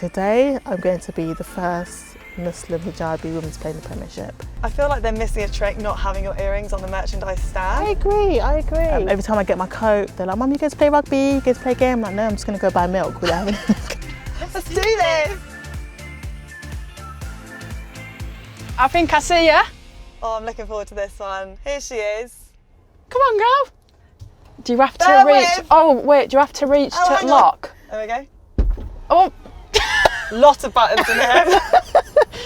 today I'm going to be the first Muslim hijabi women's playing the Premiership. I feel like they're missing a trick not having your earrings on the merchandise stand. I agree. Every time I get my coat, they're like, Mum, you guys play rugby? You guys play a game? I'm like, no, I'm just going to go buy milk without having Let's do this! I think I see ya. Oh, I'm looking forward to this one. Here she is. Come on, girl. Do you have to reach? Oh, wait, do you have to reach to lock? There we go. Oh. Lot of buttons in here.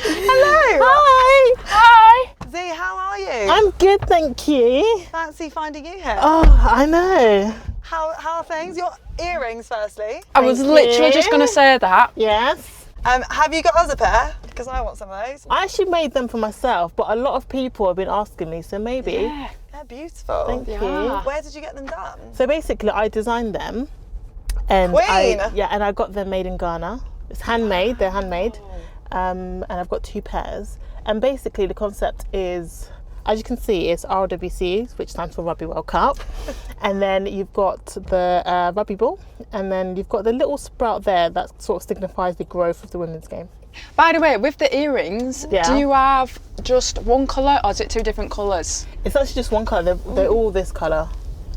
Hello. Hi. Hi. Z, how are you? I'm good, thank you. Fancy finding you here. Oh, I know. How are things? Your earrings, firstly. I was literally just going to say that. Yes. Have you got us a pair? Because I want some of those. I actually made them for myself, but a lot of people have been asking me, so maybe. Yeah. They're beautiful. Thank you. Where did you get them done? So basically, I designed them, and Queen. I got them made in Ghana. It's handmade. They're handmade, and I've got 2 pairs. And basically, the concept is, as you can see, it's RWC, which stands for Rugby World Cup, and then you've got the rugby ball, and then you've got the little sprout there that sort of signifies the growth of the women's game. By the way, with the earrings, do you have just one colour or is it 2 different colours? It's actually just one colour. They're all this colour.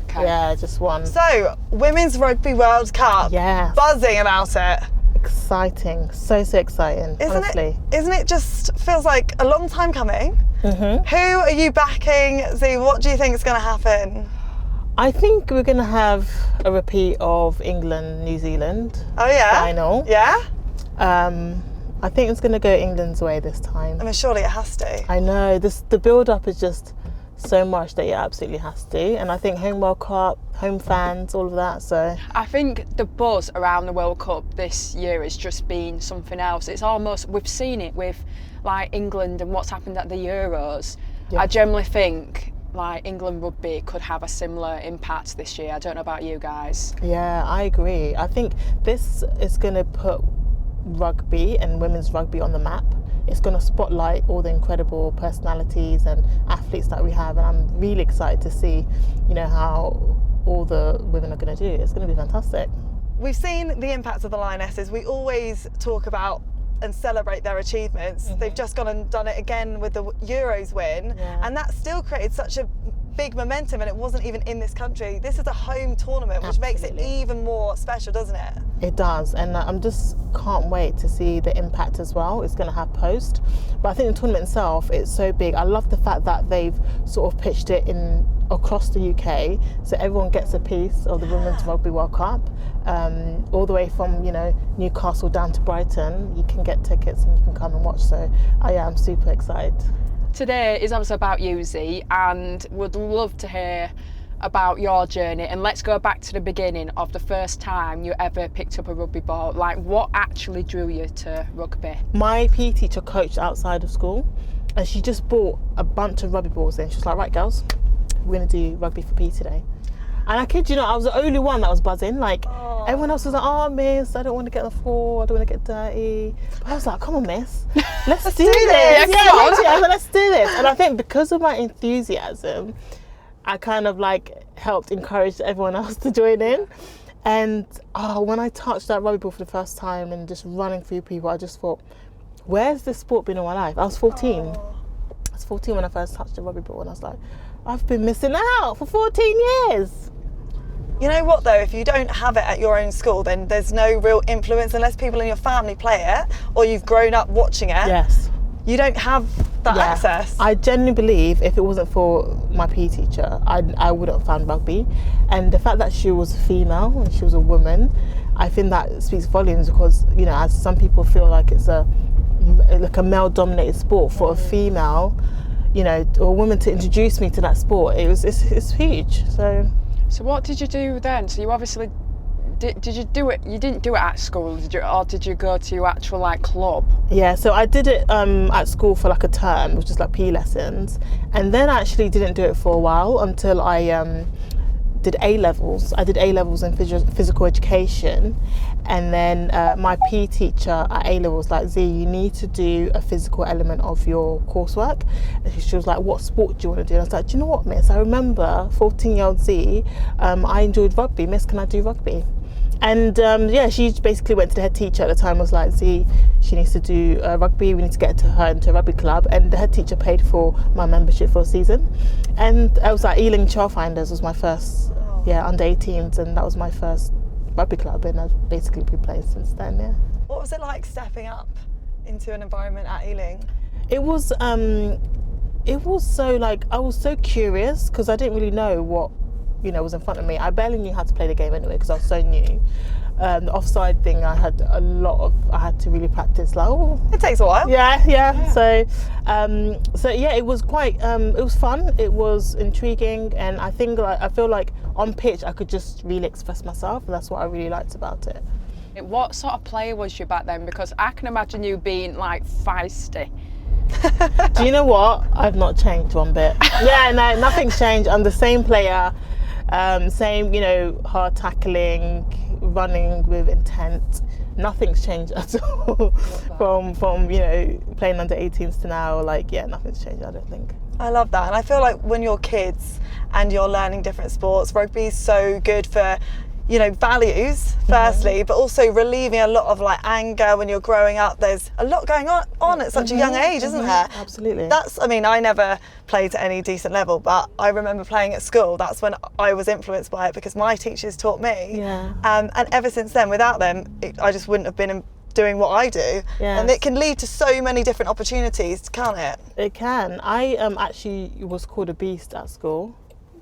Okay. Yeah, just one. So, Women's Rugby World Cup. Yeah. Buzzing about it. Exciting. So exciting, honestly. Isn't it just feels like a long time coming? Mm-hmm. Who are you backing, Z? What do you think is going to happen? I think we're going to have a repeat of England, New Zealand Oh, yeah? final. Yeah? I think it's going to go England's way this time. I mean, surely it has to. I know, the build-up is just so much that it absolutely has to. And I think home World Cup, home fans, all of that, so. I think the buzz around the World Cup this year has just been something else. It's almost, we've seen it with like England and what's happened at the Euros. Yeah. I generally think like England rugby could have a similar impact this year. I don't know about you guys. Yeah, I agree. I think this is going to put rugby and women's rugby on the map. It's going to spotlight all the incredible personalities and athletes that we have, and I'm really excited to see, how all the women are going to do. It's going to be fantastic. We've seen the impact of the Lionesses. We always talk about and celebrate their achievements. Mm-hmm. They've just gone and done it again with the Euros win, and that still created such a big momentum, and it wasn't even in this country. This is a home tournament, which makes it even more special, doesn't it? It does, and I'm just can't wait to see the impact as well it's going to have post. But I think the tournament itself, it's so big. I love the fact that they've sort of pitched it in across the UK, so everyone gets a piece of the Women's Rugby World Cup, all the way from Newcastle down to Brighton. You can get tickets and you can come and watch. So I'm super excited. Today is obviously about you, Z, and would love to hear about your journey, and let's go back to the beginning of the first time you ever picked up a rugby ball. Like, what actually drew you to rugby? My PE teacher coached outside of school, and she just bought a bunch of rugby balls in. She was like, right girls, we're going to do rugby for PE today. And I kid you not, I was the only one that was buzzing. Like, everyone else was like, oh miss, I don't want to get on the floor, I don't want to get dirty. But I was like, come on miss, let's do this. Yeah, come on. Literally, I was like, let's do this. And I think because of my enthusiasm, I kind of helped encourage everyone else to join in. And when I touched that rugby ball for the first time and just running through people, I just thought, where's this sport been all my life? I was 14. I was 14 when I first touched the rugby ball, and I was like, I've been missing out for 14 years. You know what though, if you don't have it at your own school, then there's no real influence unless people in your family play it or you've grown up watching it. Yes. You don't have that access. I genuinely believe if it wasn't for my PE teacher, I wouldn't have found rugby. And the fact that she was female and she was a woman, I think that speaks volumes, because, as some people feel like it's a male-dominated sport, for a female, or a woman to introduce me to that sport, it's huge. So what did you do then? So you obviously did you do it? You didn't do it at school, did you, or did you go to your actual club? Yeah, so I did it at school for a term, which was PE lessons, and then I actually didn't do it for a while until I did A-levels. I did A-levels in physical education, and then my PE teacher at A-levels was like, Z, you need to do a physical element of your coursework. And she was like, what sport do you want to do? And I was like, do you know what, miss? I remember 14-year-old Z, I enjoyed rugby. Miss, can I do rugby? And yeah, she basically went to the head teacher at the time, was like, see, she needs to do rugby, we need to get her into a rugby club. And the head teacher paid for my membership for a season. And I was like, Ealing Childfinders was my first, under 18s, and that was my first rugby club, and I've basically been playing since then, yeah. What was it like stepping up into an environment at Ealing? It was so, like, I was so curious because I didn't really know what, was in front of me. I barely knew how to play the game anyway because I was so new. The offside thing, I had to really practice. Like, it takes a while. Yeah. So yeah, it was quite. It was fun. It was intriguing, and I feel like on pitch I could just really express myself, and that's what I really liked about it. What sort of player was you back then? Because I can imagine you being like feisty. Do you know what? I've not changed one bit. Yeah, no, nothing's changed. I'm the same player. Same, hard tackling, running with intent. Nothing's changed at all from playing under 18s to now. Like, yeah, nothing's changed, I don't think. I love that, and I feel like when you're kids and you're learning different sports, rugby is so good for values firstly, but also relieving a lot of like anger when you're growing up. There's a lot going on at such a young age, isn't there? Absolutely. I never played at any decent level, but I remember playing at school. That's when I was influenced by it because my teachers taught me. Yeah. And ever since then, without them, I just wouldn't have been doing what I do. Yes. And it can lead to so many different opportunities, can't it? It can. I actually was called a beast at school.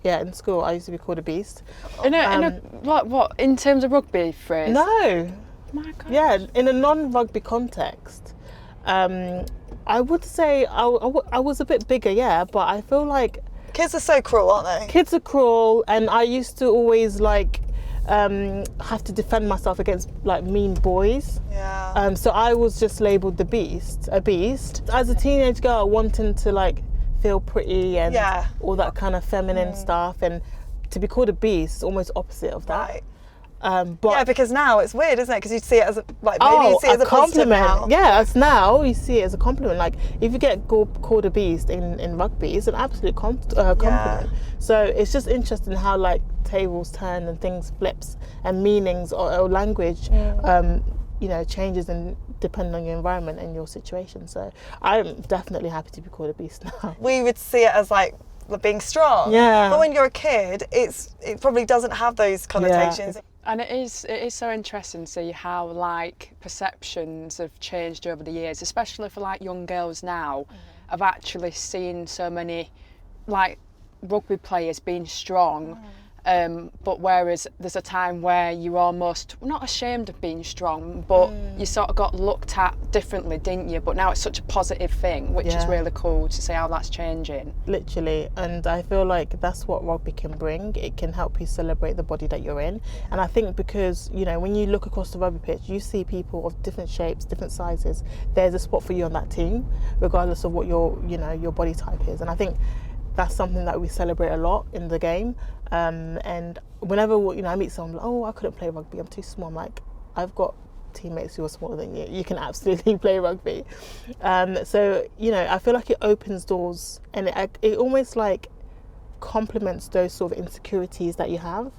Yeah, in school I used to be called a beast. What in terms of rugby phrase? No. My God. Yeah, in a non-rugby context, I would say I was a bit bigger, yeah, but I feel like kids are so cruel, aren't they? Kids are cruel, and I used to always have to defend myself against like mean boys. Yeah. So I was just labelled a beast. As a teenage girl, wanting to feel pretty and all that kind of feminine stuff, and to be called a beast is almost opposite of that. Right. But because now it's weird, isn't it? Because you see it as you see it as a compliment. Now. Yeah, it's now you see it as a compliment. Like if you get called a beast in rugby, it's an absolute compliment. Yeah. So it's just interesting how tables turn and things flips and meanings or language changes and depending on your environment and your situation. So I'm definitely happy to be called a beast now. We would see it as being strong. Yeah. But when you're a kid, it probably doesn't have those connotations. Yeah. And it is so interesting to see how perceptions have changed over the years, especially for young girls now, of actually seeing so many rugby players being strong. But whereas there's a time where you're almost not ashamed of being strong, but you sort of got looked at differently, didn't you? But now it's such a positive thing, which is really cool to see how that's changing. Literally, and I feel like that's what rugby can bring. It can help you celebrate the body that you're in. And I think because, when you look across the rugby pitch, you see people of different shapes, different sizes. There's a spot for you on that team, regardless of what your body type is. And I think that's something that we celebrate a lot in the game. And whenever I meet someone, I couldn't play rugby, I'm too small. I'm like, I've got teammates who are smaller than you. You can absolutely play rugby. So I feel like it opens doors, and it almost complements those sort of insecurities that you have.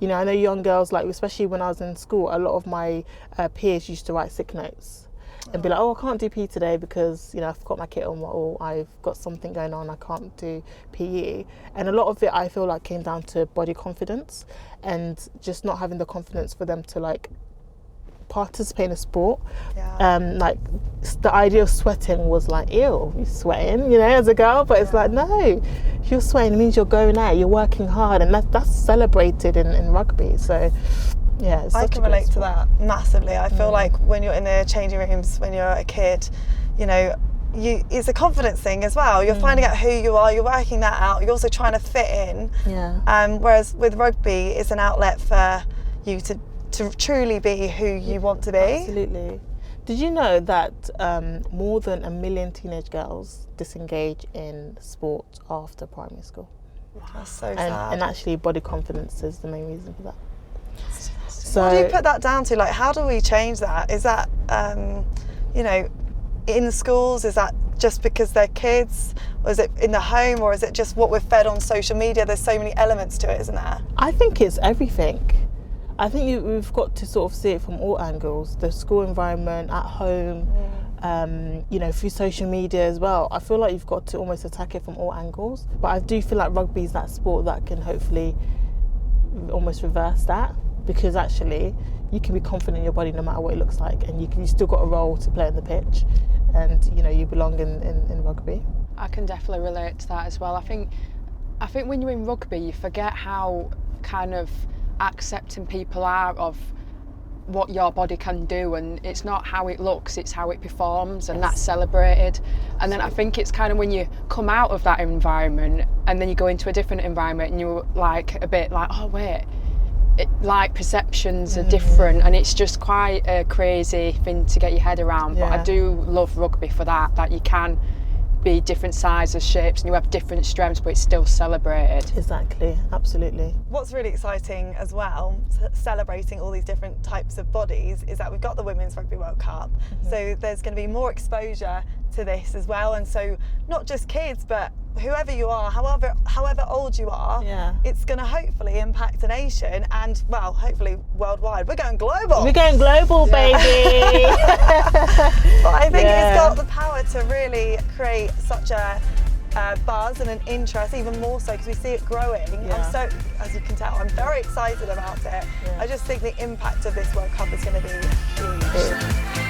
I know young girls, especially when I was in school, a lot of my peers used to write sick notes and be like, I can't do PE today because I forgot my kit on, or I've got something going on, I can't do PE. And a lot of it I feel came down to body confidence and just not having the confidence for them to participate in a sport. The idea of sweating was ew, you're sweating, as a girl, but it's no, if you're sweating, it means you're going out, you're working hard, and that's celebrated in rugby. So yeah, I can relate to that massively. I feel like when you're in the changing rooms when you're a kid, it's a confidence thing as well. You're finding out who you are, you're working that out, you're also trying to fit in. Whereas with rugby, it's an outlet for you to truly be who you want to be. Absolutely. Did you know that more than 1 million teenage girls disengage in sport after primary school? That's so sad. And actually body confidence is the main reason for that. So, what do you put that down to? How do we change that? Is that, in schools? Is that just because they're kids? Or is it in the home? Or is it just what we're fed on social media? There's so many elements to it, isn't there? I think it's everything. I think we've got to sort of see it from all angles. The school environment, at home, you know, through social media as well. I feel like you've got to almost attack it from all angles. But I do feel like rugby is that sport that can hopefully almost reverse that, because actually you can be confident in your body no matter what it looks like, and you still got a role to play on the pitch, and you know, you belong in rugby. I can definitely relate to that as well. I think when you're in rugby, you forget how kind of accepting people are of what your body can do, and it's not how it looks, it's how it performs, and that's celebrated. And then I think it's kind of when you come out of that environment and then you go into a different environment and you're like a bit like, oh wait, like perceptions are different, and it's just quite a crazy thing to get your head around. But I do love rugby for that you can be different sizes, shapes, and you have different strengths, but it's still celebrated. Exactly, absolutely. What's really exciting as well, celebrating all these different types of bodies, is that we've got the Women's Rugby World Cup. So there's going to be more exposure to this as well, and so not just kids, but whoever you are, however old you are, it's going to hopefully impact a nation, and well, hopefully worldwide. We're going global. We're going global, baby. But I think it's got the power to really create such a buzz and an interest, even more so because we see it growing. I'm so, as you can tell, I'm very excited about it. I just think the impact of this World Cup is going to be huge.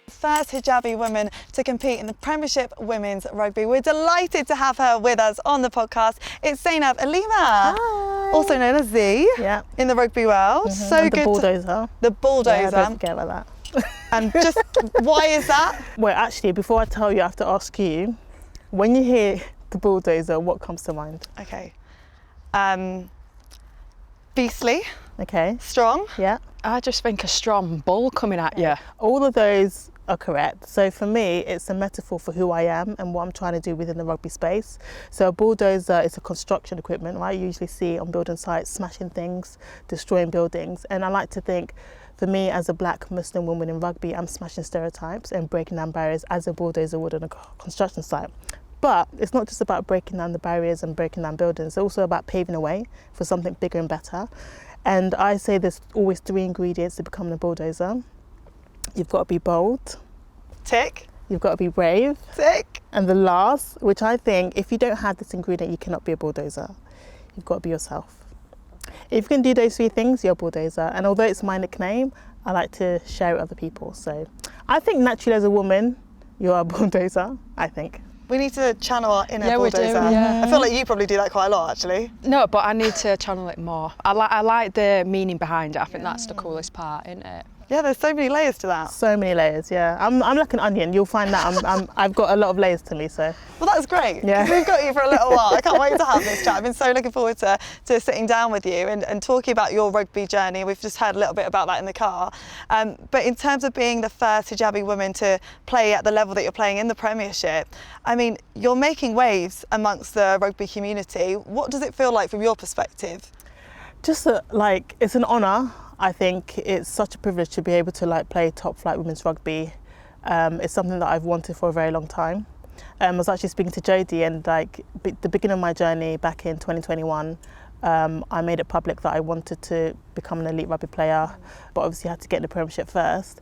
First hijabi woman to compete in the Premiership Women's Rugby. We're delighted to have her with us on the podcast. It's Zainab Alema, Hi. Also known as Z, in the rugby world. So and good. The Bulldozer. The Bulldozer. Yeah, don't forget about that. And just why is that? Well, actually, before I tell you, I have to ask you, when you hear the Bulldozer, what comes to mind? Okay. Beastly. Okay. Strong. Yeah. I just think a strong bull coming at you. All of those are correct. So for me, it's a metaphor for who I am and what I'm trying to do within the rugby space. So a bulldozer is a construction equipment, right? You usually see it on building sites, smashing things, destroying buildings. And I like to think, for me as a black Muslim woman in rugby, I'm smashing stereotypes and breaking down barriers as a bulldozer would on a construction site. But it's not just about breaking down the barriers and breaking down buildings, it's also about paving a way for something bigger and better. And I say there's always 3 ingredients to becoming a bulldozer. You've got to be bold. Tick. You've got to be brave. Tick. And the last, which I think, if you don't have this ingredient, you cannot be a bulldozer. You've got to be yourself. If you can do those 3 things, you're a bulldozer. And although it's my nickname, I like to share it with other people. So I think naturally as a woman, you're a bulldozer, I think. We need to channel our inner bulldozer. We do, I feel like you probably do that quite a lot, actually. No, but I need to channel it more. I like the meaning behind it. I think that's the coolest part, isn't it? Yeah, there's so many layers to that. So many layers, yeah. I'm like an onion. You'll find that I've got a lot of layers to me, so. Well, that's great. Yeah. We've got you for a little while. I can't wait to have this chat. I've been so looking forward to sitting down with you and talking about your rugby journey. We've just heard a little bit about that in the car. But in terms of being the first hijabi woman to play at the level that you're playing in the Premiership, I mean, you're making waves amongst the rugby community. What does it feel like from your perspective? Just like, it's an honour. I think it's such a privilege to be able to play top flight women's rugby. It's something that I've wanted for a very long time. I was actually speaking to Jodie, and the beginning of my journey back in 2021, I made it public that I wanted to become an elite rugby player, but obviously had to get in the Premiership first.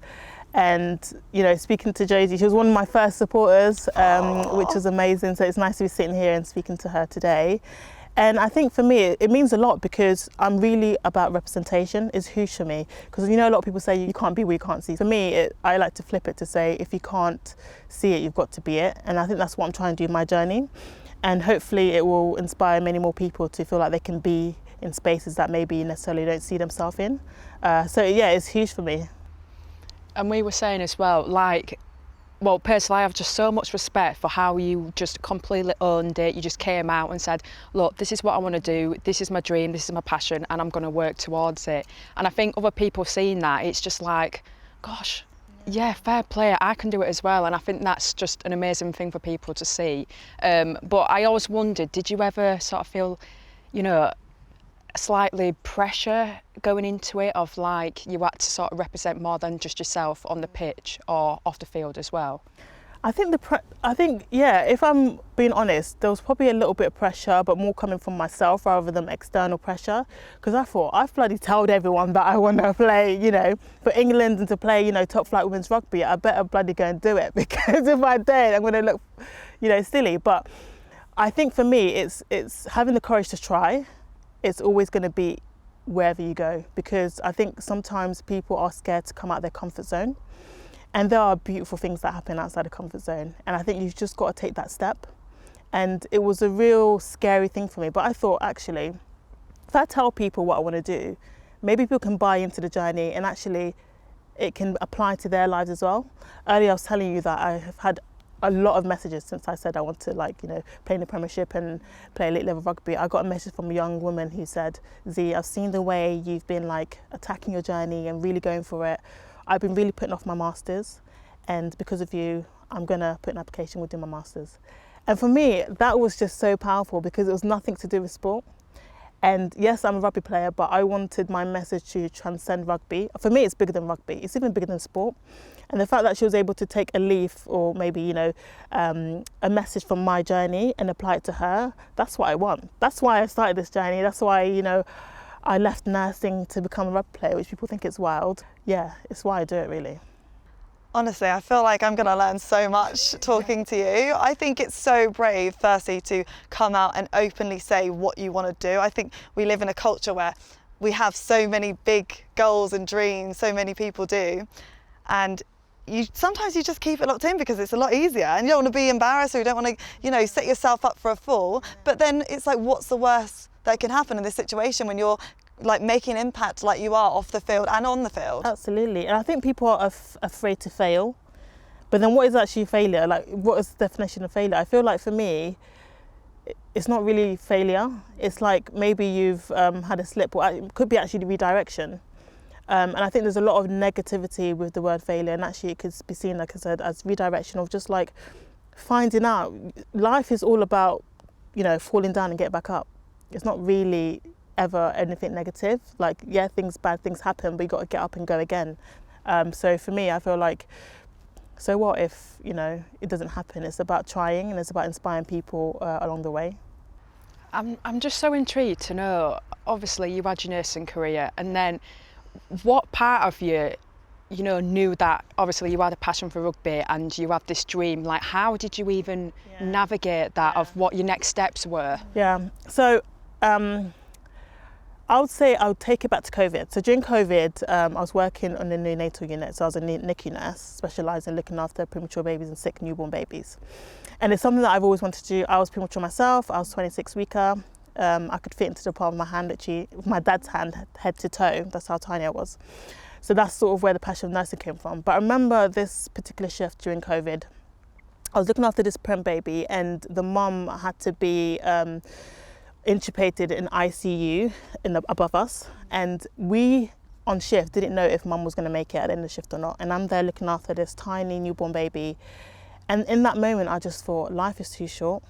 And you know, speaking to Jodie, she was one of my first supporters, which was amazing. So it's nice to be sitting here and speaking to her today. And I think for me, it means a lot because I'm really about representation. Is huge for me. Because you know, a lot of people say you can't be what you can't see. For me, I like to flip it to say, if you can't see it, you've got to be it. And I think that's what I'm trying to do in my journey. And hopefully it will inspire many more people to feel like they can be in spaces that maybe necessarily don't see themselves in. So yeah, it's huge for me. And we were saying as well, well, personally, I have just so much respect for how you just completely owned it. You just came out and said, look, this is what I want to do. This is my dream. This is my passion, and I'm going to work towards it. And I think other people seeing that, it's just like, gosh, yeah, fair play. I can do it as well. And I think that's just an amazing thing for people to see. But I always wondered, did you ever sort of feel, you know, slightly pressure going into it of you had to sort of represent more than just yourself on the pitch or off the field as well? I think yeah, if I'm being honest, there was probably a little bit of pressure, but more coming from myself rather than external pressure. Because I thought, I've bloody told everyone that I want to play, you know, for England and to play, you know, top flight women's rugby. I better bloody go and do it, because if I don't, I'm going to look, you know, silly. But I think for me, it's having the courage to try. It's always going to be wherever you go, because I think sometimes people are scared to come out of their comfort zone. And there are beautiful things that happen outside the comfort zone. And I think you've just got to take that step. And it was a real scary thing for me. But I thought, actually, if I tell people what I want to do, maybe people can buy into the journey, and actually it can apply to their lives as well. Earlier I was telling you that I have had a lot of messages since I said I want to, like, you know, play in the Premiership and play elite level rugby. I got a message from a young woman who said, Z, I've seen the way you've been like attacking your journey and really going for it. I've been really putting off my masters, and because of you, I'm gonna put an application with doing my masters. And for me, that was just so powerful, because it was nothing to do with sport. And yes, I'm a rugby player, but I wanted my message to transcend rugby. For me, it's bigger than rugby. It's even bigger than sport. And the fact that she was able to take a leaf, or maybe, you know, a message from my journey and apply it to her, that's what I want. That's why I started this journey. That's why, you know, I left nursing to become a rugby player, which people think it's wild. Yeah, it's why I do it, really. Honestly, I feel like I'm going to learn so much talking to you. I think it's so brave, firstly, to come out and openly say what you want to do. I think we live in a culture where we have so many big goals and dreams, so many people do. And sometimes you just keep it locked in because it's a lot easier, and you don't want to be embarrassed, or you don't want to, you know, set yourself up for a fall. But then it's like, what's the worst that can happen in this situation when you're like making an impact like you are off the field and on the field? Absolutely. And I think people are afraid to fail. But then what is actually failure? Like, what is the definition of failure? I feel like for me, it's not really failure. It's like maybe you've had a slip, or it could be actually redirection. And I think there's a lot of negativity with the word failure, and actually it could be seen, like I said, as redirection of just like finding out. Life is all about, you know, falling down and getting back up. It's not really ever anything negative. Like, yeah, bad things happen, but you got to get up and go again. So for me, I feel like, so what if, you know, it doesn't happen? It's about trying, and it's about inspiring people along the way. I'm just so intrigued to know, obviously you had your nursing career, and then what part of you, you know, knew that obviously you had a passion for rugby and you had this dream? Like, how did you even navigate that, of what your next steps were? Yeah, so I would say I would take it back to COVID. So during COVID, I was working on the neonatal unit. So I was a NICU nurse, specialising in looking after premature babies and sick newborn babies. And it's something that I've always wanted to do. I was premature myself. I was 26 weeker. I could fit into the palm of my hand, literally, with my dad's hand, head to toe. That's how tiny I was. So that's sort of where the passion of nursing came from. But I remember this particular shift during COVID. I was looking after this prem baby, and the mum had to be intubated in ICU above us, and we on shift didn't know if mum was going to make it at the end of the shift or not. And I'm there looking after this tiny newborn baby, and in that moment I just thought, life is too short.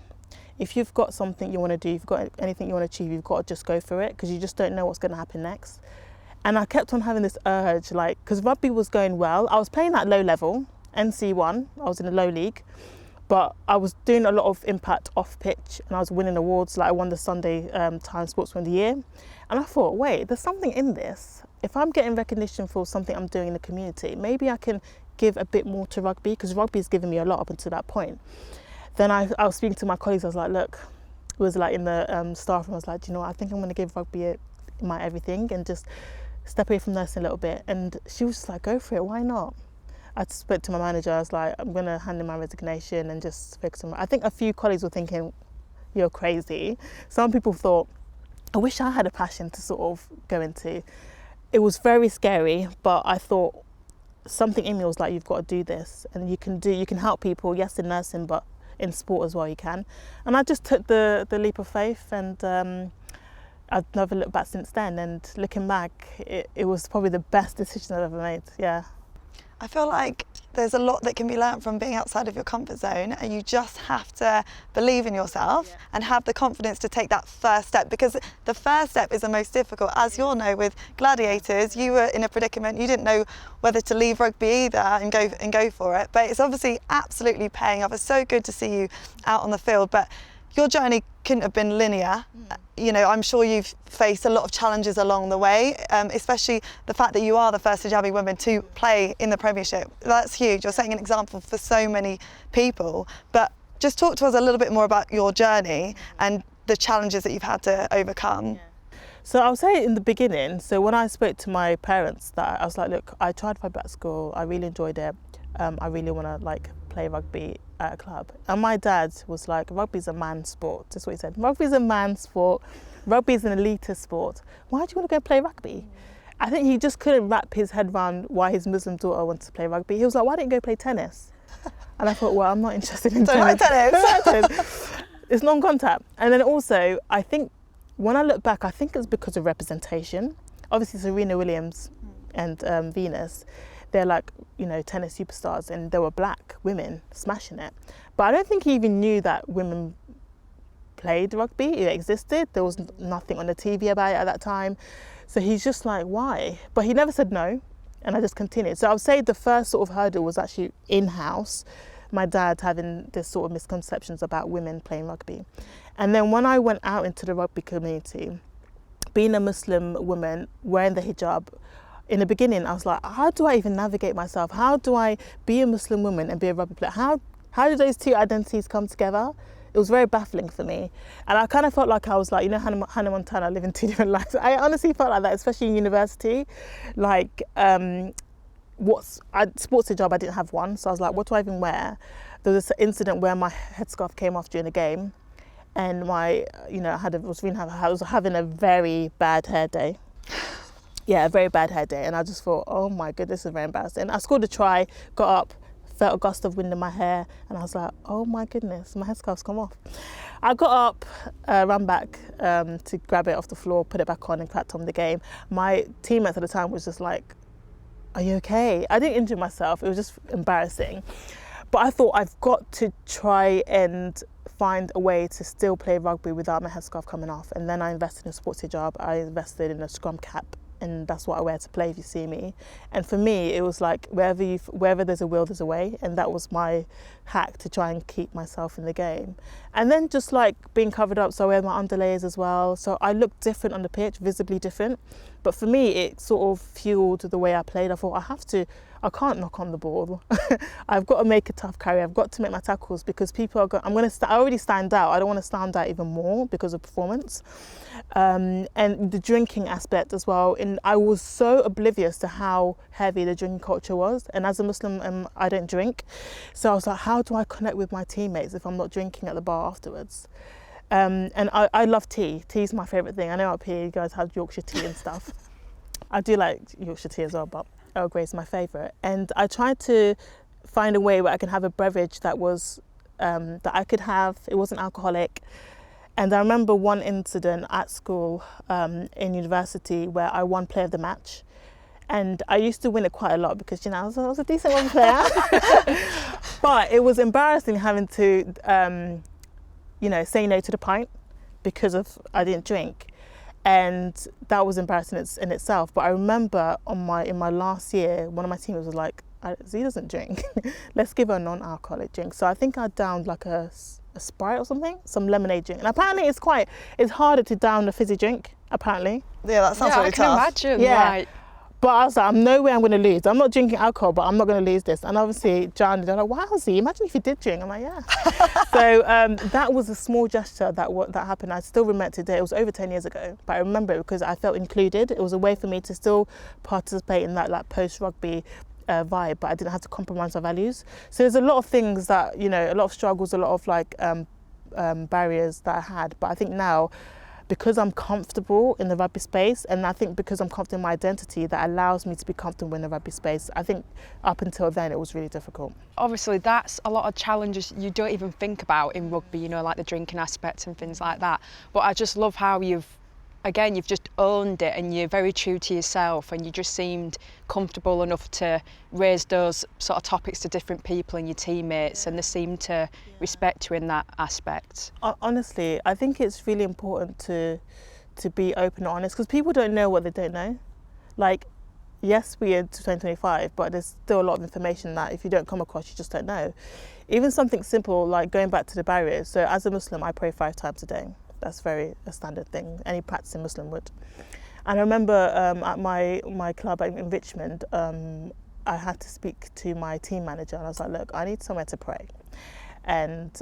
If you've got something you want to do, you've got anything you want to achieve, you've got to just go for it, because you just don't know what's going to happen next. And I kept on having this urge, like, because rugby was going well. I was playing at low level, NC1, I was in the low league, but I was doing a lot of impact off pitch, and I was winning awards. Like, I won the Sunday Times Sportsman of the Year. And I thought, wait, there's something in this. If I'm getting recognition for something I'm doing in the community, maybe I can give a bit more to rugby, because rugby has given me a lot up until that point. Then I was speaking to my colleagues. I was like, look, it was like in the staff room. I was like, do you know what? I think I'm going to give rugby my everything and just step away from nursing a little bit. And she was just like, go for it. Why not? I spoke to my manager. I was like, I'm going to hand in my resignation and just focus on. I think a few colleagues were thinking, you're crazy. Some people thought, I wish I had a passion to sort of go into. It was very scary, but I thought something in me was like, you've got to do this, and you can help people. Yes, in nursing, but in sport as well you can. And I just took the leap of faith, and I've never looked back since then. And looking back, it was probably the best decision I've ever made. Yeah. I feel like there's a lot that can be learnt from being outside of your comfort zone, and you just have to believe in yourself and have the confidence to take that first step, because the first step is the most difficult. As you all know, with gladiators, you were in a predicament. You didn't know whether to leave rugby either and go for it, but it's obviously absolutely paying off. It's so good to see you out on the field, but your journey couldn't have been linear. You know, I'm sure you've faced a lot of challenges along the way, especially the fact that you are the first hijabi woman to play in the Premiership. That's huge. You're setting an example for so many people. But just talk to us a little bit more about your journey and the challenges that you've had to overcome. So I'll say in the beginning, so when I spoke to my parents, that I was like, look, I tried rugby at school, I really enjoyed it. I really want to like play rugby at a club. And my dad was like, rugby's a man's sport. That's what he said. Rugby's a man's sport. Rugby's an elitist sport. Why do you want to go play rugby? I think he just couldn't wrap his head around why his Muslim daughter wanted to play rugby. He was like, why don't you go play tennis? And I thought, well, I'm not interested in tennis. It's non-contact. And then also, I think when I look back, I think it's because of representation. Obviously, Serena Williams and Venus, they're like, you know, tennis superstars, and there were black women smashing it. But I don't think he even knew that women played rugby. It existed. There was nothing on the TV about it at that time. So he's just like, why? But he never said no, and I just continued. So I would say the first sort of hurdle was actually in-house, my dad having this sort of misconceptions about women playing rugby. And then when I went out into the rugby community, being a Muslim woman, wearing the hijab, in the beginning, I was like, how do I even navigate myself? How do I be a Muslim woman and be a rugby player? How do those two identities come together? It was very baffling for me. And I kind of felt like I was like, you know, Hannah Montana, living two different lives. I honestly felt like that, especially in university. Like, sports hijab, I didn't have one. So I was like, what do I even wear? There was this incident where my headscarf came off during a game. And I was having a very bad hair day. Yeah, a very bad hair day, and I just thought, oh my goodness, this is very embarrassing. I scored a try, got up, felt a gust of wind in my hair, and I was like, oh my goodness, my headscarf's come off. I got up, ran back to grab it off the floor, put it back on, and cracked on the game. My teammates at the time was just like, are you okay? I didn't injure myself, it was just embarrassing. But I thought I've got to try and find a way to still play rugby without my headscarf coming off. And then I invested in a sports hijab, I invested in a scrum cap, and that's what I wear to play if you see me. And for me, it was like wherever there's a will, there's a way, and that was my hack to try and keep myself in the game. And then just like being covered up, so I wear my underlayers as well. So I looked different on the pitch, visibly different. But for me, it sort of fueled the way I played. I thought I can't knock on the ball. I've got to make a tough carry. I've got to make my tackles, because people are I already stand out. I don't want to stand out even more because of performance. And the drinking aspect as well. And I was so oblivious to how heavy the drinking culture was. And as a Muslim, I don't drink. So I was like, how do I connect with my teammates if I'm not drinking at the bar afterwards? And I love tea. Tea's my favourite thing. I know up here you guys have Yorkshire tea and stuff. I do like Yorkshire tea as well, but Earl Grey is my favourite. And I tried to find a way where I can have a beverage that was that I could have. It wasn't alcoholic. And I remember one incident at school in university where I won player of the match. And I used to win it quite a lot because, you know, I was a decent rugby player. But it was embarrassing having to, say no to the pint because I didn't drink. And that was embarrassing in itself. But I remember in my last year, one of my teammates was like, Z doesn't drink. Let's give her a non-alcoholic drink. So I think I downed like a Sprite or something, some lemonade drink. And apparently it's harder to down a fizzy drink, apparently. Yeah, that sounds really tough. I can imagine. Yeah. Like, but I was like, no way I'm going to lose. I'm not drinking alcohol, but I'm not going to lose this. And obviously, John, they're like, wow, Z, imagine if you did drink. I'm like, yeah. So that was a small gesture that happened. I still remember today. It was over 10 years ago, but I remember it because I felt included. It was a way for me to still participate in that like post-rugby vibe, but I didn't have to compromise my values. So there's a lot of things that, a lot of struggles, a lot of like barriers that I had. But I think now, because I'm comfortable in the rugby space, and I think because I'm comfortable in my identity, that allows me to be comfortable in the rugby space. I think up until then it was really difficult. Obviously that's a lot of challenges you don't even think about in rugby, like the drinking aspect and things like that. But I just love how you've again, you've just owned it and you're very true to yourself, and you just seemed comfortable enough to raise those sort of topics to different people and your teammates, and they seem to respect you in that aspect. Honestly, I think it's really important to be open and honest, because people don't know what they don't know. Like, yes, we're in 2025, but there's still a lot of information that if you don't come across, you just don't know. Even something simple like going back to the barriers. So as a Muslim, I pray 5 times a day. That's a standard thing. Any practicing Muslim would. And I remember at my club in Richmond, I had to speak to my team manager, and I was like, look, I need somewhere to pray. And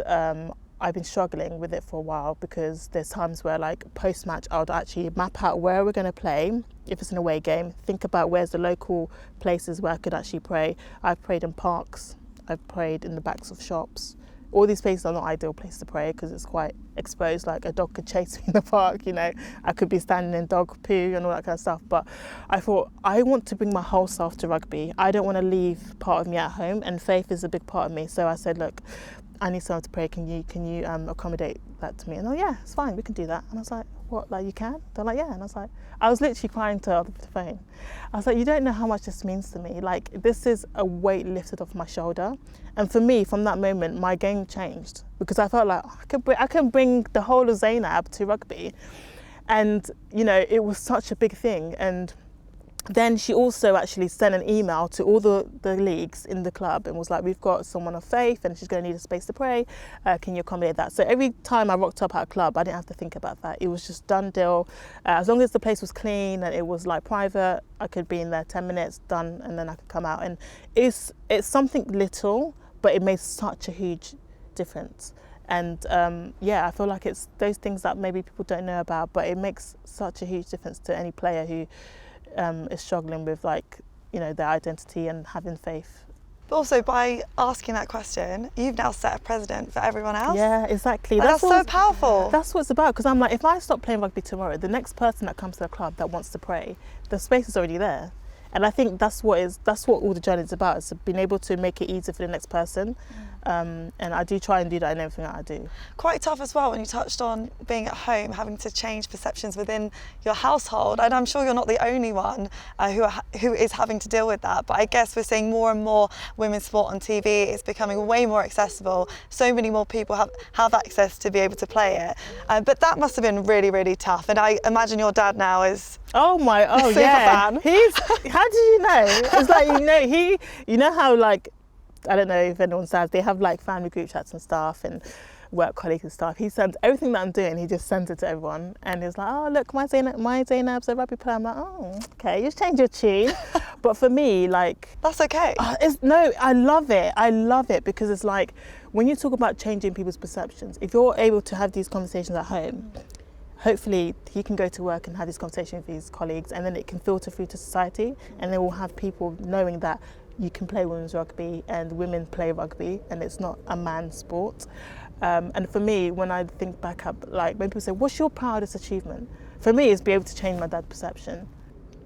I've been struggling with it for a while, because there's times where, like, post-match, I would actually map out where we're going to play. If it's an away game, think about where's the local places where I could actually pray. I've prayed in parks. I've prayed in the backs of shops. All these places are not ideal places to pray, because it's quite exposed. Like, a dog could chase me in the park, you know. I could be standing in dog poo and all that kind of stuff. But I thought, I want to bring my whole self to rugby. I don't want to leave part of me at home, and faith is a big part of me. So I said, look, I need someone to pray. Can you accommodate that to me? And yeah, it's fine, we can do that. And I was like, what, like, you can? They're like, yeah. And I was like, I was literally crying to the phone. I was like, you don't know how much this means to me. Like, this is a weight lifted off my shoulder. And for me, from that moment, my game changed, because I felt like I can bring the whole of Zainab to rugby. And, you know, it was such a big thing. And then she also actually sent an email to all the leagues in the club and was like, we've got someone of faith and she's going to need a space to pray. Can you accommodate that? So every time I rocked up at a club, I didn't have to think about that. It was just done deal. As long as the place was clean and it was like private, I could be in there 10 minutes, done, and then I could come out. And it's something little, but it made such a huge difference. And I feel like it's those things that maybe people don't know about, but it makes such a huge difference to any player who is struggling with, like, you know, their identity and having faith. But also, by asking that question, you've now set a precedent for everyone else. Yeah, exactly. That's so powerful. That's what it's about, because I'm like, if I stop playing rugby tomorrow, the next person that comes to the club that wants to pray, the space is already there. And I think that's what all the journey is about, is being able to make it easier for the next person. And I do try and do that in everything that I do. Quite tough as well when you touched on being at home, having to change perceptions within your household. And I'm sure you're not the only one who is having to deal with that. But I guess we're seeing more and more women's sport on TV. It's becoming way more accessible. So many more people have access to be able to play it. But that must have been really, really tough. And I imagine your dad now is super fan. How did you know? It's like, you know how, like, I don't know if anyone says, they have like family group chats and stuff and work colleagues and stuff. He sends everything that I'm doing, he just sends it to everyone. And he's like, oh, look, my Zainab's a rugby player. I'm like, oh, okay, you change your tune. But for me, like... That's okay. I love it. I love it, because it's like, when you talk about changing people's perceptions, if you're able to have these conversations at home, hopefully he can go to work and have this conversation with his colleagues, and then it can filter through to society, and then we'll have people knowing that you can play women's rugby and women play rugby, and it's not a man's sport. And for me, when I think back up, like, when people say, what's your proudest achievement? For me, it's be able to change my dad's perception.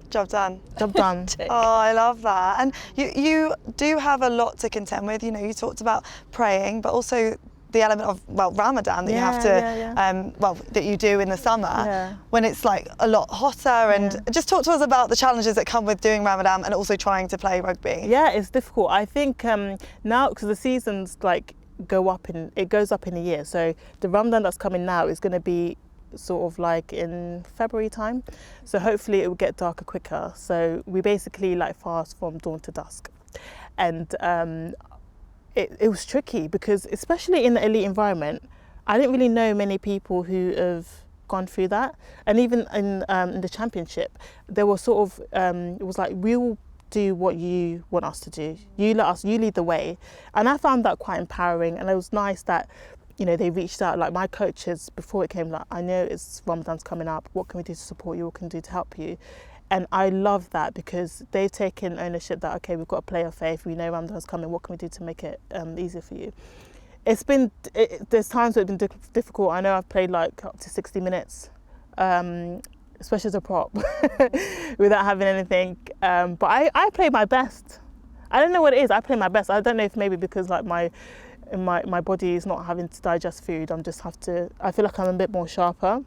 Job done. Job done. Oh, I love that. And you do have a lot to contend with. You know, you talked about praying, but also the element of, Ramadan that you have to, that you do in the summer when it's like a lot hotter. And just talk to us about the challenges that come with doing Ramadan and also trying to play rugby. Yeah, it's difficult. I think now, because the seasons like it goes up in a year. So the Ramadan that's coming now is going to be sort of like in February time. So hopefully it will get darker quicker. So we basically like fast from dawn to dusk. And it was tricky, because especially in the elite environment, I didn't really know many people who have gone through that. And even in the championship, there was sort of, it was like, we'll do what you want us to do. You lead the way. And I found that quite empowering. And it was nice that, you know, they reached out, like my coaches before it came, like, I know it's Ramadan's coming up, what can we do to support you, what can we do to help you? And I love that, because they've taken ownership that, okay, we've got a play of faith, we know Ramadan's coming, what can we do to make it easier for you? There's times where it's been difficult. I know I've played like up to 60 minutes, especially as a prop, without having anything. But I play my best. I don't know what it is, I play my best. I don't know if maybe because like my body is not having to digest food, I feel like I'm a bit more sharper.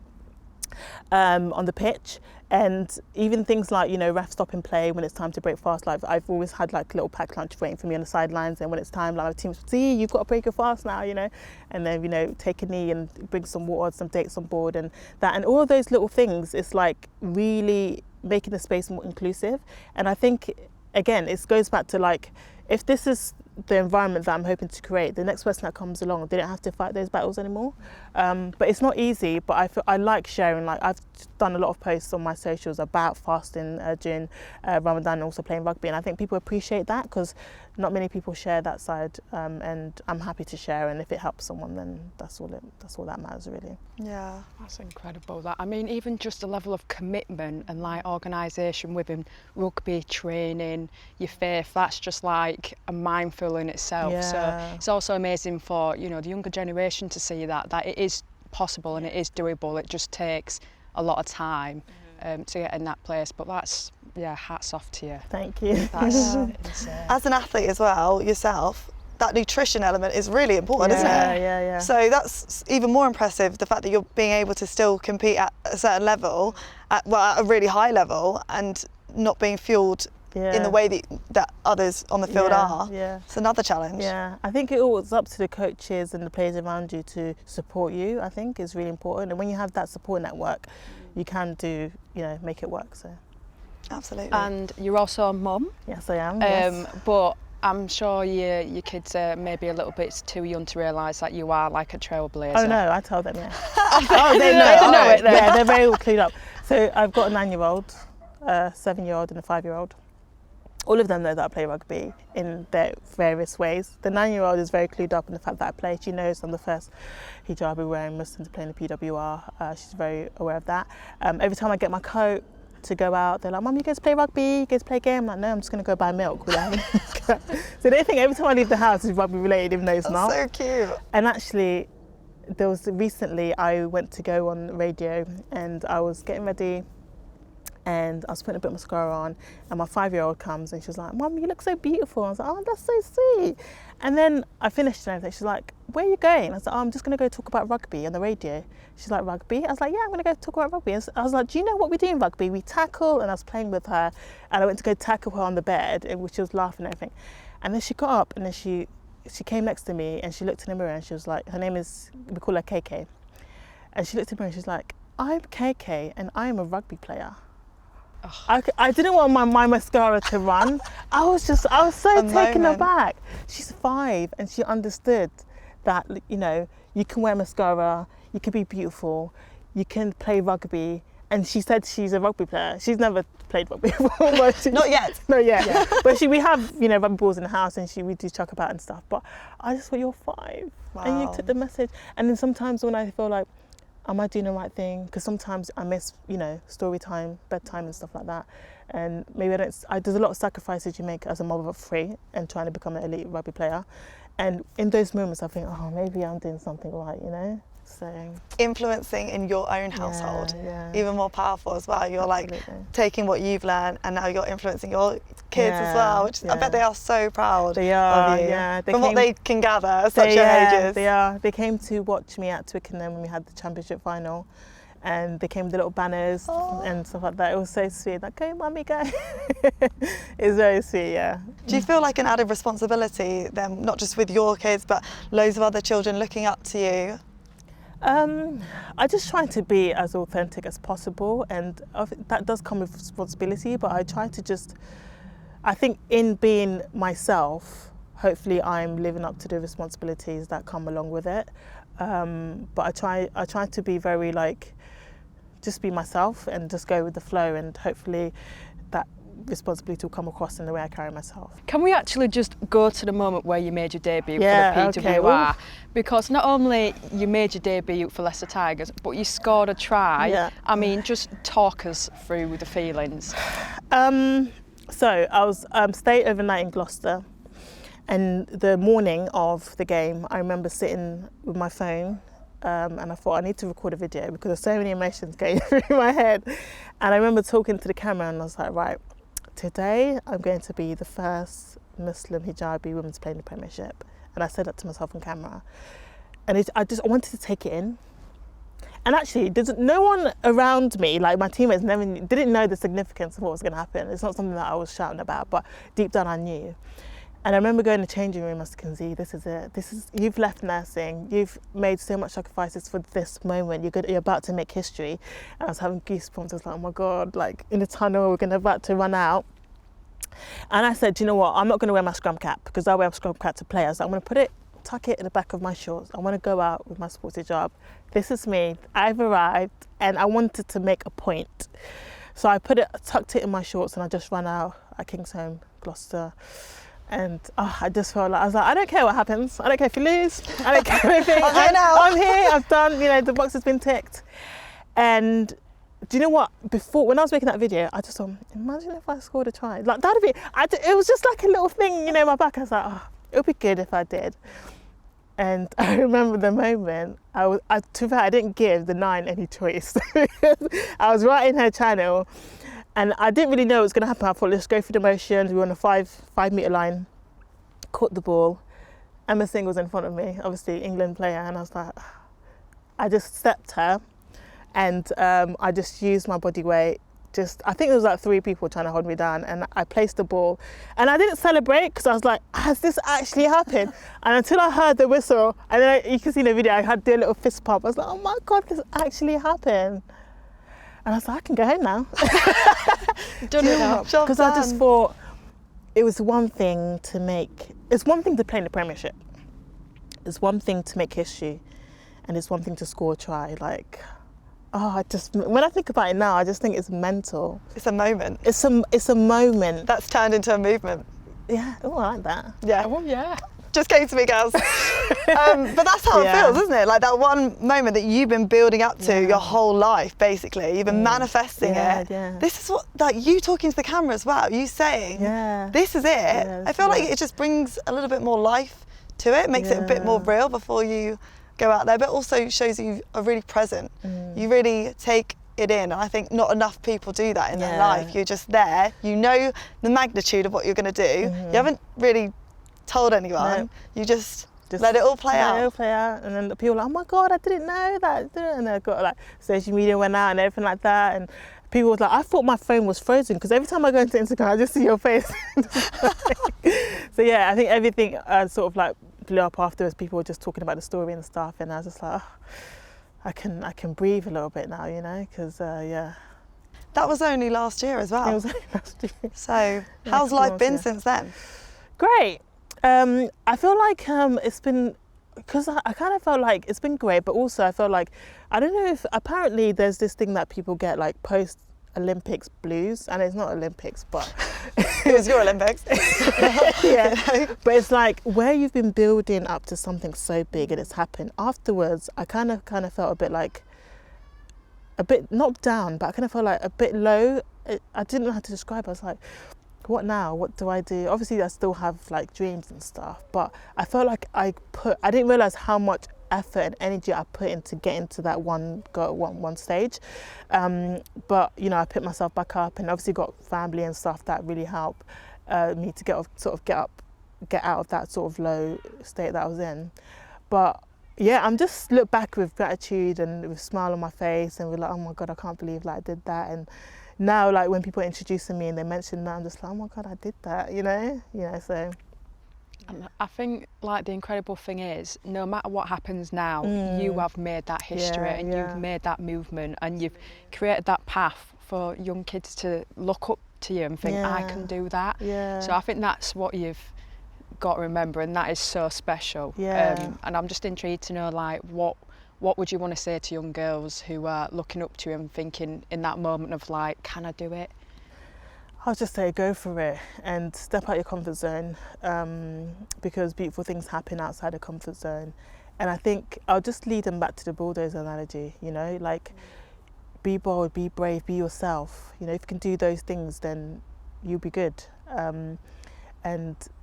on the pitch. And even things like, you know, ref stop and play when it's time to break fast. Like I've always had like a little packed lunch waiting for me on the sidelines, and when it's time, like my team, see, you've got to break your fast now, you know, and then, you know, take a knee and bring some water, some dates on board, and that, and all of those little things. It's like really making the space more inclusive. And I think, again, it goes back to like, if this is the environment that I'm hoping to create, the next person that comes along, they don't have to fight those battles anymore. But it's not easy, but I like sharing. Like I've done a lot of posts on my socials about fasting during Ramadan and also playing rugby, and I think people appreciate that because not many people share that side, and I'm happy to share, and if it helps someone, then that's all that matters really. Yeah, that's incredible. That, I mean, even just the level of commitment and like organisation within rugby training, your faith, that's just like a mindful in itself. Yeah. So it's also amazing for, you know, the younger generation to see that it is possible and it is doable. It just takes a lot of time to get in that place. But that's, yeah, hats off to you. Thank you. That's insane. As an athlete as well, yourself, that nutrition element is really important, isn't it? Yeah. So that's even more impressive, the fact that you're being able to still compete at a certain level, at a really high level, and not being fueled in the way that others on the field are. Yeah. It's another challenge. Yeah, I think it's up to the coaches and the players around you to support you. I think is really important, and when you have that support network, you can do, you know, make it work. So. Absolutely. And you're also a mum. Yes, I am. Yes. But I'm sure your kids are maybe a little bit too young to realise that you are like a trailblazer. Oh no, I tell them, yeah. Oh, they know it. Yeah, they're very well clued up. So I've got a 9-year-old, a 7-year-old, and a 5-year-old. All of them know that I play rugby in their various ways. The 9-year-old is very clued up in the fact that I play. She knows I'm the first hijabi wearing Muslim to play in the PWR. She's very aware of that. Every time I get my coat to go out, they're like, "Mum, you guys play rugby? You guys play a game?" I'm like, "No, I'm just going to go buy milk." So they think every time I leave the house is rugby related, even though it's not. That's so cute. And actually, recently I went to go on radio and I was getting ready, and I was putting a bit of mascara on, and my 5-year-old comes and she's like, "Mum, you look so beautiful." I was like, "Oh, that's so sweet." And then I finished and everything. She's like, "Where are you going?" I was like, "Oh, I'm just going to go talk about rugby on the radio." She's like, "Rugby?" I was like, "Yeah, I'm going to go talk about rugby." I was like, "Do you know what we do in rugby? We tackle." And I was playing with her, and I went to go tackle her on the bed, and she was laughing and everything. And then she got up, and then she came next to me, and she looked in the mirror, and she was like, her name is, we call her KK. And she looked in the mirror, and she's like, "I'm KK, and I am a rugby player." I didn't want my mascara to run. I was so taken aback. She's 5 and she understood that, you know, you can wear mascara, you can be beautiful, you can play rugby. And she said she's a rugby player. She's never played rugby before. Not yet. Not yet. Yeah. But we have, you know, rugby balls in the house, and we do chuck about and stuff. But I just thought, you're 5. Wow. And you took the message. And then sometimes when I feel like, am I doing the right thing? Because sometimes I miss, you know, story time, bedtime and stuff like that. And maybe there's a lot of sacrifices you make as a mother of 3 and trying to become an elite rugby player. And in those moments I think, oh, maybe I'm doing something right, you know? So influencing in your own household, even more powerful as well. You're Absolutely. Like taking what you've learned and now you're influencing your kids as well, which I bet they are so proud of you. Yeah. From what they can gather at such young ages. They are. They came to watch me at Twickenham when we had the championship final, and they came with the little banners and stuff like that. It was so sweet. Like, "Go, mummy, go." It's very sweet, yeah. Do you feel like an added responsibility then, not just with your kids, but loads of other children looking up to you? I just try to be as authentic as possible, and that does come with responsibility, but I try to I think in being myself, hopefully I'm living up to the responsibilities that come along with it. But I try to be very just be myself and just go with the flow, and hopefully that responsibility will come across in the way I carry myself. Can we actually just go to the moment where you made your debut for the PWR? Okay. Because not only you made your debut for Leicester Tigers, but you scored a try. Yeah. I mean, just talk us through the feelings. So I was stayed overnight in Gloucester, and the morning of the game I remember sitting with my phone, and I thought, I need to record a video because there's so many emotions going through my head. And I remember talking to the camera, and I was like, right, today I'm going to be the first Muslim hijabi woman to play in the Premiership. And I said that to myself on camera. And I wanted to take it in. And actually, no one around me, like my teammates, didn't know the significance of what was going to happen. It's not something that I was shouting about, but deep down I knew. And I remember going to the changing room. I was like, "Z, this is it. You've left nursing. You've made so much sacrifices for this moment. You're about to make history." And I was having goosebumps. I was like, "Oh my God!" Like in the tunnel, we're about to run out. And I said, "You know what? I'm not going to wear my scrum cap because I wear my scrum cap to play." I was like, "I'm going to tuck it in the back of my shorts. I want to go out with my sports hijab. This is me. I've arrived, and I wanted to make a point." So I tucked it in my shorts, and I just ran out at Kingsholm, Gloucester. And I just felt like, I was like, I don't care what happens. I don't care if you lose. I don't care anything. I'm here now. I'm here. I've done, the box has been ticked. And do you know what? When I was making that video, I just thought, imagine if I scored a try. Like that'd be, it was just like a little thing, in my back. I was like, it would be good if I did. And I remember the moment, to be fair, I didn't give the 9 any choice. I was right in her channel. And I didn't really know what was going to happen. I thought, let's go through the motions. We were on a 5-metre line, caught the ball. Emma Singh was in front of me, obviously England player. And I was like, I just stepped her and I just used my body weight. I think there was like 3 people trying to hold me down, and I placed the ball. And I didn't celebrate because I was like, has this actually happened? And until I heard the whistle, and then you can see in the video, I had to do a little fist pump. I was like, oh my God, this actually happened. And I was like, I can go home now. Done it now. Because I just thought it was one thing to play in the Premiership. It's one thing to make history, and it's one thing to score a try. Like, when I think about it now, I just think it's mental. It's a moment. It's a moment. That's turned into a movement. Yeah, I like that. Yeah. Oh, yeah. Just came to me, girls. But that's how it feels, isn't it? Like that one moment that you've been building up to your whole life, basically. You've been manifesting it. Yeah. This is what, like you talking to the camera as well, you saying, this is it. Yeah, I feel like it just brings a little bit more life to it, makes it a bit more real before you go out there, but also shows you are really present. You really take it in, and I think not enough people do that in their life. You're just there, you know the magnitude of what you're going to do. You haven't really told anyone. No. You just let it all play out. Let it all play out, and then the people are like, oh my God, I didn't know that. And I got like social media went out and everything like that, and people was like, I thought my phone was frozen because every time I go into Instagram, I just see your face. So yeah, I think everything sort of like blew up afterwards. People were just talking about the story and stuff, and I was just like, I can breathe a little bit now, because That was only last year as well. It was only last year. So how's life been since then? Great. I feel like it's been, because I kind of felt like it's been great, but also I felt like, I don't know if, apparently there's this thing that people get like post-Olympics blues, and it's not Olympics, but it was your Olympics. But it's like where you've been building up to something so big and it's happened, afterwards I kind of felt a bit knocked down, but I kind of felt like a bit low. I didn't know how to describe it. I was like, what now? What do I do? Obviously I still have like dreams and stuff, but I felt like I didn't realize how much effort and energy I put into getting to that one stage. But I picked myself back up, and obviously got family and stuff that really helped me to get out of that sort of low state that I was in. But yeah, I'm just look back with gratitude and with a smile on my face, and we're like, oh my God, I can't believe I did that. And now, like when people are introducing me and they mention that, I'm just like, oh my God, I did that, so. And I think like the incredible thing is, no matter what happens now, you have made that history and you've made that movement, and you've created that path for young kids to look up to you and think, I can do that. So I think that's what you've got to remember, and that is so special. And I'm just intrigued to know, like, what would you want to say to young girls who are looking up to you and thinking in that moment of like, can I do it? I'll just say go for it and step out your comfort zone, because beautiful things happen outside the comfort zone. And I think I'll just lead them back to the Bulldozer analogy, like be bold, be brave, be yourself. If you can do those things, then you'll be good. And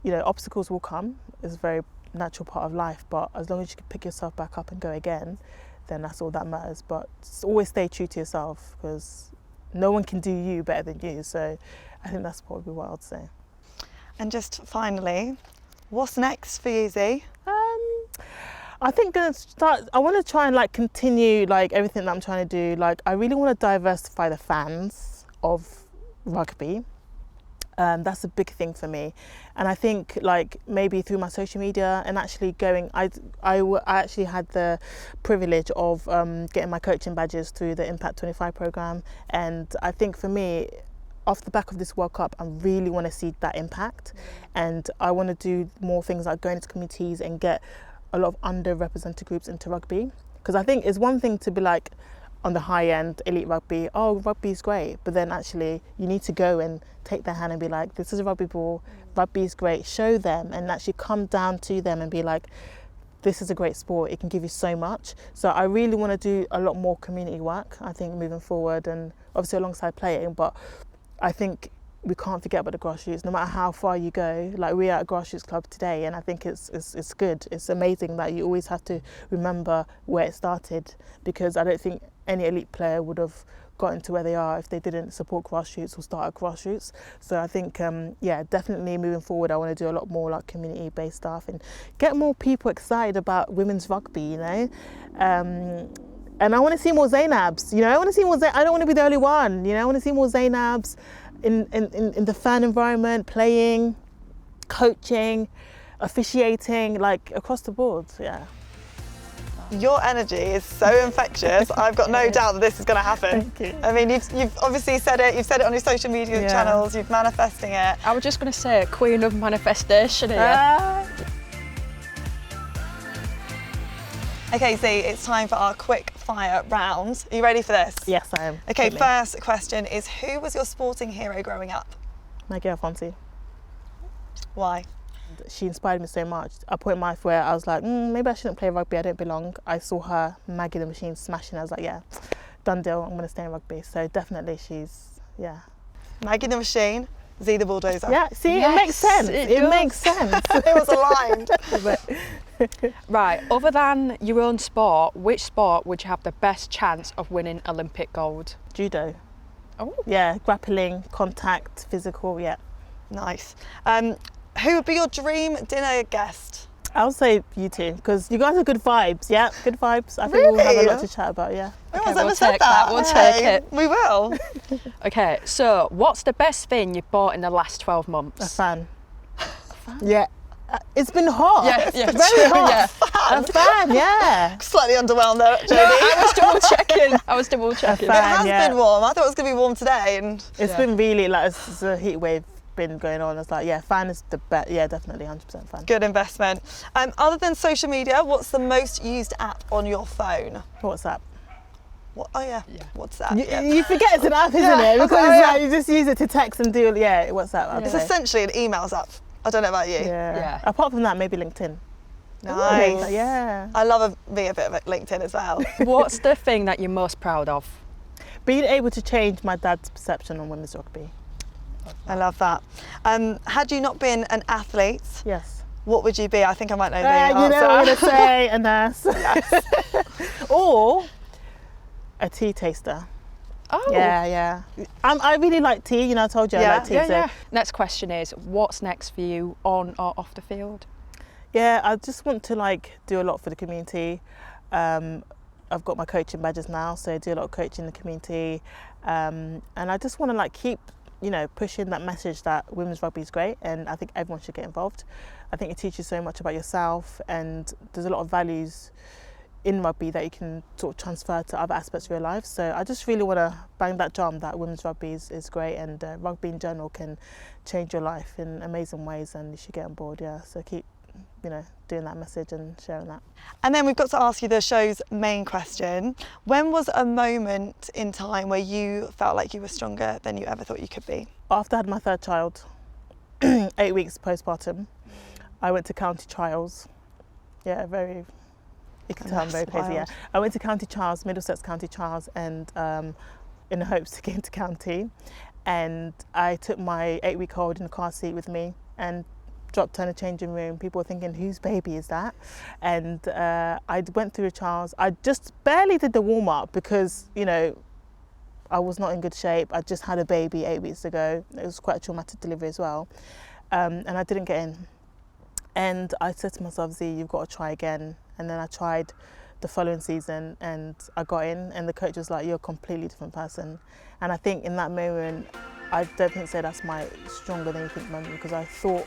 obstacles will come. It's a very natural part of life, but as long as you can pick yourself back up and go again, then that's all that matters. But always stay true to yourself, because no one can do you better than you. So I think that's probably what I'd say. And just finally, what's next for you, Z? I think I want to try and like continue like everything that I'm trying to do. Like I really want to diversify the fans of rugby. That's a big thing for me, and I think like maybe through my social media and actually going, I actually had the privilege of getting my coaching badges through the Impact 25 program, and I think for me, off the back of this World Cup, I really want to see that impact, and I want to do more things like going into communities and get a lot of underrepresented groups into rugby, because I think it's one thing to be like on the high end elite rugby, oh, rugby's great, but then actually you need to go and take their hand and be like, this is a rugby ball, rugby's great, show them and actually come down to them and be like, this is a great sport, it can give you so much. So I really want to do a lot more community work, I think, moving forward, and obviously alongside playing, but I think we can't forget about the grassroots, no matter how far you go. Like we're at a grassroots club today, and I think it's good. It's amazing that you always have to remember where it started, because I don't think any elite player would have gotten to where they are if they didn't support grassroots or start at grassroots. So I think, yeah, definitely moving forward, I want to do a lot more like community-based stuff and get more people excited about women's rugby, you know. And I want to see more Zainabs, you know. I want to see more. I don't want to be the only one, you know. I want to see more Zainabs in the fan environment, playing, coaching, officiating, like across the board. Yeah. Your energy is so infectious. I've got no doubt that this is going to happen. Thank you. I mean, you've obviously said it. You've said it on your social media channels. You're manifesting it. I was just going to say, queen of manifestation here. Okay, Z, it's time for our quick fire round. Are you ready for this? Yes, I am. Okay, Totally. first question is, who was your sporting hero growing up? My girl Fonzie. Why? She inspired me so much. A point in my life where I was like, maybe I shouldn't play rugby, I don't belong. I saw her, Maggie the Machine, smashing. I was like, yeah, done deal, I'm going to stay in rugby. So definitely she's, yeah. Maggie the Machine, Z the Bulldozer. Yeah, see, Yes, it makes sense. it Makes sense. It was aligned. Right, other than your own sport, which sport would you have the best chance of winning Olympic gold? Judo. Oh. Yeah, grappling, contact, physical, yeah. Nice. Who would be your dream dinner guest? I'll say you two, because you guys are good vibes, yeah? Good vibes. I think Really? we'll have a lot to chat about, yeah. No Okay, one's we'll ever said take that. that, we'll take it. We will. Okay, so what's the best thing you've bought in the last 12 A months? fan. Yeah. It's been hot. Yeah, Very hot. yeah. A fan, yeah. Slightly underwhelmed there, Jodie. I was double checking. It fan, has yeah. been warm. I thought it was going to be warm today. And It's been really, like, it's a heat wave been going on. It's like, yeah, fan is the best. Yeah, definitely 100% fan. good investment. Other than social media, what's the most used app on your phone? WhatsApp. What? Oh yeah, WhatsApp. You, yeah. you forget it's an app, isn't Yeah, it? Because okay, it's yeah. like you just use it to text and do, yeah, WhatsApp. I'd It's say. essentially an emails app. I don't know about you. Yeah. Yeah. Apart from that, maybe LinkedIn. Nice. Yeah. I love me a bit of LinkedIn as well. What's the thing that you're most proud of? Being able to change my dad's perception on women's rugby. I love that. Had you not been an athlete, Yes. what would you be? I think I might know the You know what I'm answer. going to say, a nurse. Or a tea taster. Oh. Yeah. I really like tea, you know, I told you I Yeah, like tea. Yeah, so yeah. Next question is, what's next for you on or off the field? yeah, I just want to like do a lot for the community. I've got my coaching badges now, so I do a lot of coaching in the community. And I just want to like keep, you know, pushing that message that women's rugby is great, and I think everyone should get involved. I think it teaches so much about yourself, and there's a lot of values in rugby that you can sort of transfer to other aspects of your life. So I just really want to bang that drum that women's rugby is great, and rugby in general can change your life in amazing ways, and you should get on board, yeah. So keep, you know, doing that message and sharing that. And then we've got to ask you the show's main question. When was a moment in time where you felt like you were stronger than you ever thought you could be? After I had my third child, 8 weeks postpartum, I went to county trials. Yeah, you can tell I'm very crazy, yeah. I went to County Trials, Middlesex County Trials, and in the hopes to get into county. And I took my 8-week-old in the car seat with me and dropped her in the changing room. People were thinking, whose baby is that? And I went through the trials. I just barely did the warm-up because, you know, I was not in good shape. I just had a baby 8 weeks ago. It was quite a traumatic delivery as well. And I didn't get in. And I said to myself, Z, you've got to try again. and then I tried the following season and I got in, and the coach was like, you're a completely different person. And I think in that moment, I don't think that's my stronger than you think moment, because I thought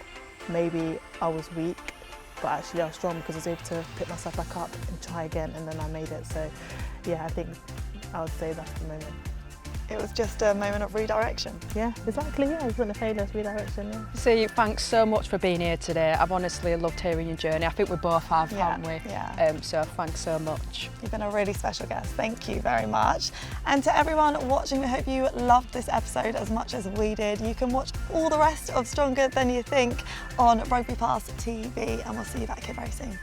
maybe I was weak, but actually I was strong because I was able to pick myself back up and try again, and then I made it. So yeah, I think I would say that's the moment. It was just a moment of redirection. Yeah, exactly. Yeah, it wasn't a failure, it was redirection. Yeah. See, thanks so much for being here today. I've honestly loved hearing your journey. I think we both have, haven't we? Yeah. So thanks so much. You've been a really special guest. Thank you very much. And to everyone watching, we hope you loved this episode as much as we did. You can watch all the rest of Stronger Than You Think on Rugby Pass TV, and we'll see you back here very soon.